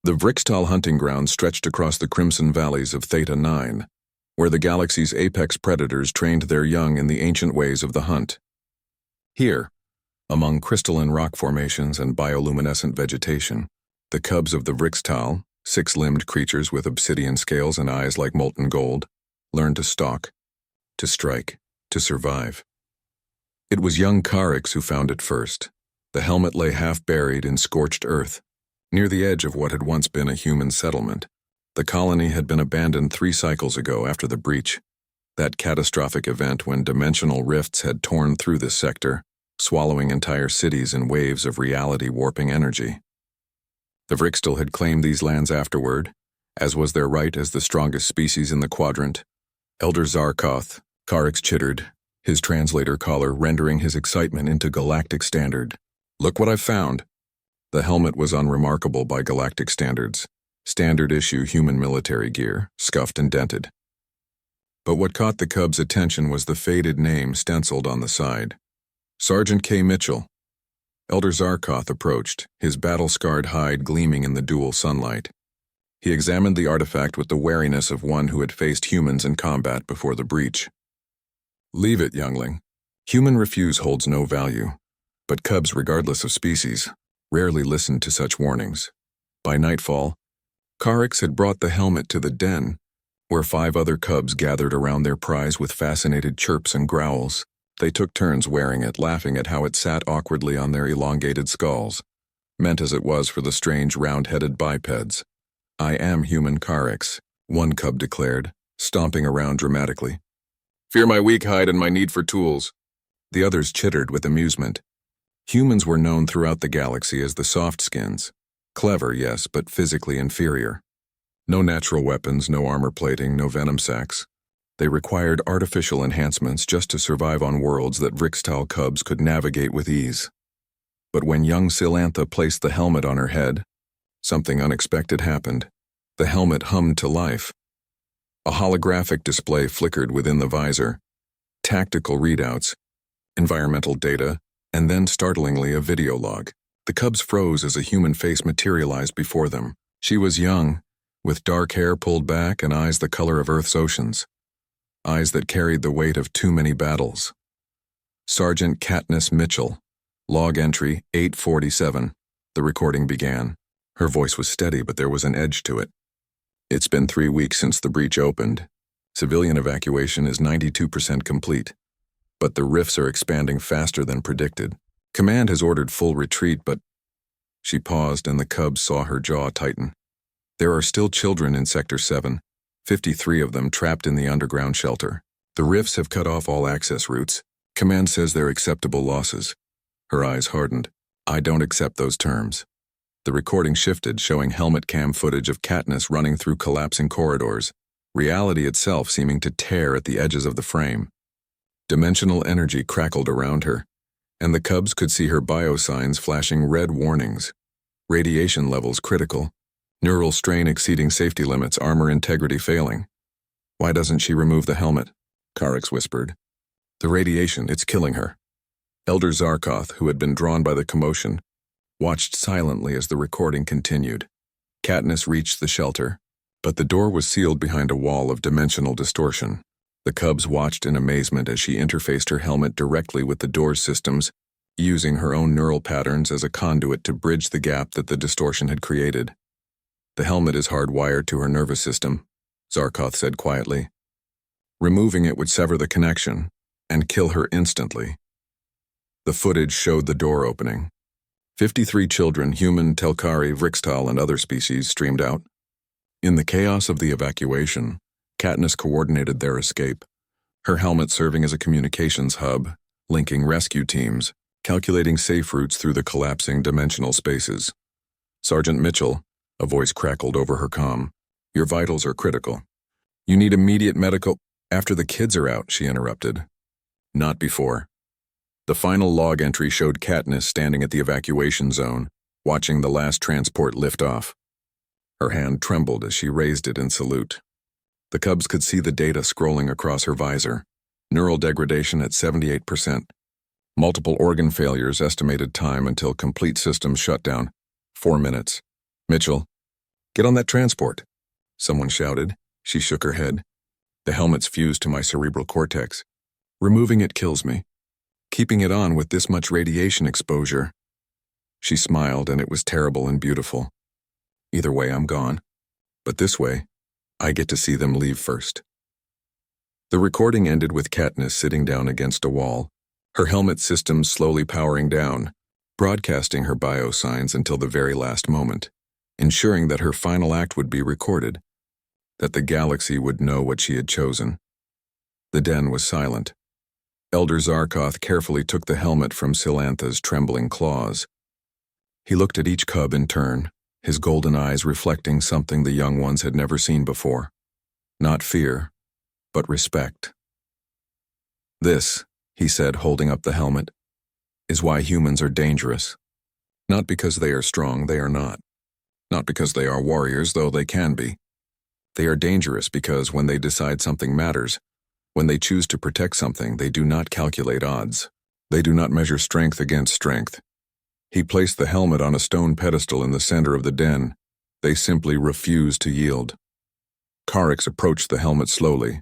The Vrixtal hunting ground stretched across the crimson valleys of Theta 9, where the galaxy's apex predators trained their young in the ancient ways of the hunt. Here, among crystalline rock formations and bioluminescent vegetation, the cubs of the Vrixtal, six-limbed creatures with obsidian scales and eyes like molten gold, learned to stalk, to strike, to survive. It was young Carix who found it first. The helmet lay half-buried in scorched earth, near the edge of what had once been a human settlement. The colony had been abandoned 3 cycles ago after the breach, that catastrophic event when dimensional rifts had torn through this sector, swallowing entire cities in waves of reality-warping energy. The Vrixtal had claimed these lands afterward, as was their right as the strongest species in the quadrant. Elder Zarkoth, Carix chittered, his translator collar rendering his excitement into galactic standard. "Look what I've found." The helmet was unremarkable by galactic standards, standard-issue human military gear, scuffed and dented. But what caught the cub's attention was the faded name stenciled on the side. Sergeant K. Mitchell. Elder Zarkoth approached, his battle-scarred hide gleaming in the dual sunlight. He examined the artifact with the wariness of one who had faced humans in combat before the breach. "Leave it, youngling. Human refuse holds no value, but cubs, regardless of species, rarely listened to such warnings." By nightfall, Carix had brought the helmet to the den, where 5 other cubs gathered around their prize with fascinated chirps and growls. They took turns wearing it, laughing at how it sat awkwardly on their elongated skulls, meant as it was for the strange round-headed bipeds. "I am human Carix," one cub declared, stomping around dramatically. "Fear my weak hide and my need for tools." The others chittered with amusement. Humans were known throughout the galaxy as the soft skins. Clever, yes, but physically inferior. No natural weapons, no armor plating, no venom sacs. They required artificial enhancements just to survive on worlds that Vrixtal cubs could navigate with ease. But when young Silantha placed the helmet on her head, something unexpected happened. The helmet hummed to life. A holographic display flickered within the visor. Tactical readouts, environmental data, and then startlingly a video log. The cubs froze as a human face materialized before them. She was young, with dark hair pulled back and eyes the color of Earth's oceans. Eyes that carried the weight of too many battles. Sergeant Katniss Mitchell, log entry 847. The recording began. Her voice was steady, but there was an edge to it. "It's been 3 weeks since the breach opened. Civilian evacuation is 92% complete. But the rifts are expanding faster than predicted. Command has ordered full retreat, but..." She paused and the cubs saw her jaw tighten. "There are still children in Sector 7. 53 of them trapped in the underground shelter. The rifts have cut off all access routes. Command says they're acceptable losses." Her eyes hardened. "I don't accept those terms." The recording shifted, showing helmet cam footage of Katniss running through collapsing corridors, reality itself seeming to tear at the edges of the frame. Dimensional energy crackled around her, and the cubs could see her biosigns flashing red warnings. Radiation levels critical. Neural strain exceeding safety limits, armor integrity failing. "Why doesn't she remove the helmet?" Carix whispered. "The radiation, it's killing her." Elder Zarkoth, who had been drawn by the commotion, watched silently as the recording continued. Katniss reached the shelter, but the door was sealed behind a wall of dimensional distortion. The cubs watched in amazement as she interfaced her helmet directly with the door's systems, using her own neural patterns as a conduit to bridge the gap that the distortion had created. "The helmet is hardwired to her nervous system," Zarkoth said quietly. "Removing it would sever the connection and kill her instantly." The footage showed the door opening. 53 children, human, Telkari, Vrixtal, and other species, streamed out. In the chaos of the evacuation, Katniss coordinated their escape, her helmet serving as a communications hub, linking rescue teams, calculating safe routes through the collapsing dimensional spaces. "Sergeant Mitchell," a voice crackled over her comm, "your vitals are critical. You need immediate medical—" "After the kids are out," she interrupted. "Not before." The final log entry showed Katniss standing at the evacuation zone, watching the last transport lift off. Her hand trembled as she raised it in salute. The cubs could see the data scrolling across her visor. Neural degradation at 78%. Multiple organ failures, estimated time until complete system shutdown, 4 minutes. "Mitchell, Get on that transport, someone shouted. She shook her head. The helmet's fused to my cerebral cortex. Removing it kills me. Keeping it on with this much radiation exposure. She smiled, and it was terrible and beautiful. Either way, I'm gone. But this way, I get to see them leave first. The recording ended with Katniss sitting down against a wall, her helmet systems slowly powering down, broadcasting her bio signs until the very last moment, ensuring that her final act would be recorded, that the galaxy would know what she had chosen. The den was silent. Elder Zarkoth carefully took the helmet from Silantha's trembling claws. He looked at each cub in turn, his golden eyes reflecting something the young ones had never seen before. Not fear, but respect. This, he said, holding up the helmet, is why humans are dangerous. Not because they are strong, they are not. Not because they are warriors, though they can be. They are dangerous because when they decide something matters, when they choose to protect something, they do not calculate odds. They do not measure strength against strength. He placed the helmet on a stone pedestal in the center of the den. They simply refused to yield. Carix approached the helmet slowly,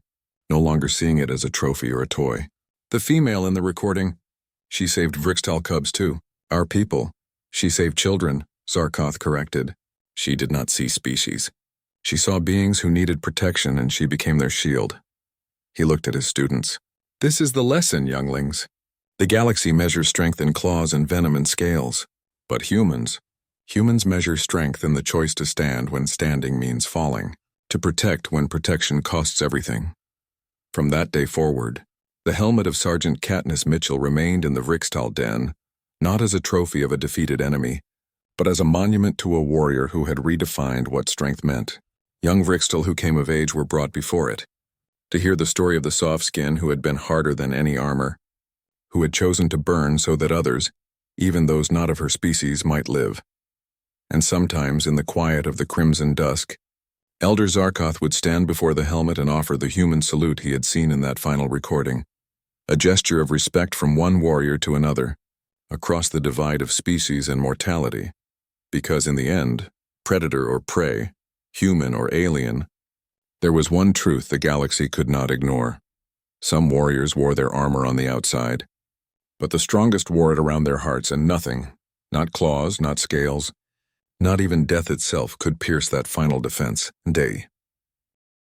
no longer seeing it as a trophy or a toy. The female in the recording, she saved Vrixtal cubs too. Our people. She saved children, Zarkoth corrected. She did not see species. She saw beings who needed protection, and she became their shield. He looked at his students. This is the lesson, younglings. The galaxy measures strength in claws and venom in scales. But humans measure strength in the choice to stand when standing means falling, to protect when protection costs everything. From that day forward, the helmet of Sergeant Katniss Mitchell remained in the Vrixtal den, not as a trophy of a defeated enemy, but as a monument to a warrior who had redefined what strength meant. Young Vrixtal who came of age were brought before it, to hear the story of the soft skin who had been harder than any armor, who had chosen to burn so that others, even those not of her species, might live. And sometimes, in the quiet of the crimson dusk, Elder Zarkoth would stand before the helmet and offer the human salute he had seen in that final recording, a gesture of respect from one warrior to another, across the divide of species and mortality, because in the end, predator or prey, human or alien, there was one truth the galaxy could not ignore. Some warriors wore their armor on the outside, but the strongest wore it around their hearts, and nothing, not claws, not scales, not even death itself, could pierce that final defense. Day.